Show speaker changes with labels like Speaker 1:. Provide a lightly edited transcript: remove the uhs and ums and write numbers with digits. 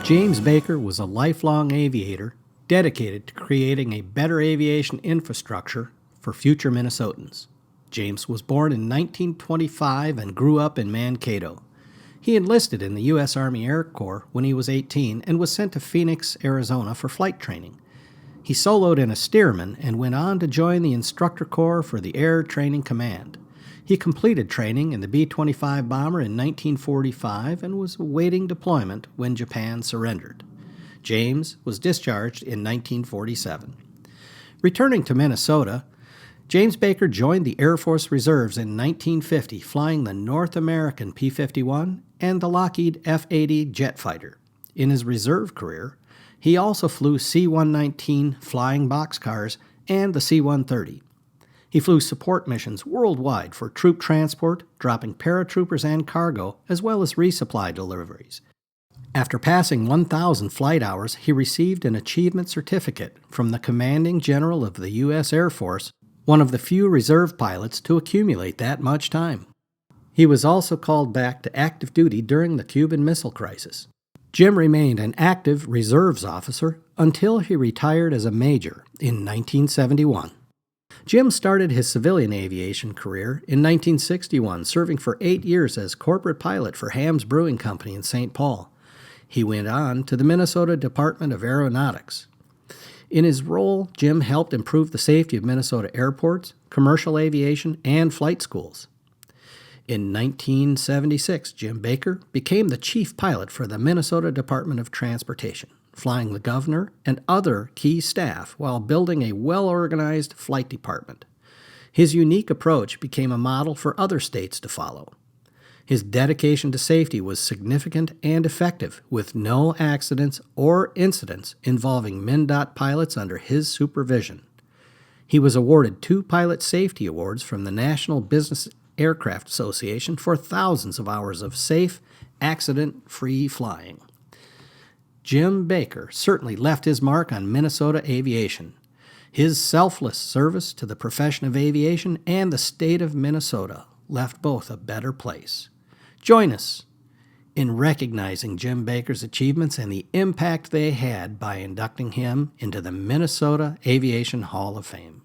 Speaker 1: James Baker was a lifelong aviator dedicated to creating a better aviation infrastructure for future Minnesotans. James was born in 1925 and grew up in Mankato. He enlisted in the U.S. Army Air Corps when he was 18 and was sent to Phoenix, Arizona for flight training. He soloed in a Stearman and went on to join the Instructor Corps for the Air Training Command. He completed training in the B-25 bomber in 1945 and was awaiting deployment when Japan surrendered. James was discharged in 1947. Returning to Minnesota, James Baker joined the Air Force Reserves in 1950, flying the North American P-51 and the Lockheed F-80 jet fighter. In his reserve career, he also flew C-119 flying boxcars and the C-130. He flew support missions worldwide for troop transport, dropping paratroopers and cargo, as well as resupply deliveries. After passing 1,000 flight hours, he received an achievement certificate from the commanding general of the U.S. Air Force, one of the few reserve pilots to accumulate that much time. He was also called back to active duty during the Cuban Missile Crisis. Jim remained an active reserves officer until he retired as a major in 1971. Jim started his civilian aviation career in 1961, serving for 8 years as corporate pilot for Ham's Brewing Company in St. Paul. He went on to the Minnesota Department of Aeronautics. In his role, Jim helped improve the safety of Minnesota airports, commercial aviation, and flight schools. In 1976, Jim Baker became the chief pilot for the Minnesota Department of Transportation, flying the governor and other key staff while building a well-organized flight department. His unique approach became a model for other states to follow. His dedication to safety was significant and effective, with no accidents or incidents involving MNDOT pilots under his supervision. He was awarded 2 pilot safety awards from the National Business Aircraft Association for thousands of hours of safe, accident-free flying. Jim Baker certainly left his mark on Minnesota aviation. His selfless service to the profession of aviation and the state of Minnesota left both a better place. Join us in recognizing Jim Baker's achievements and the impact they had by inducting him into the Minnesota Aviation Hall of Fame.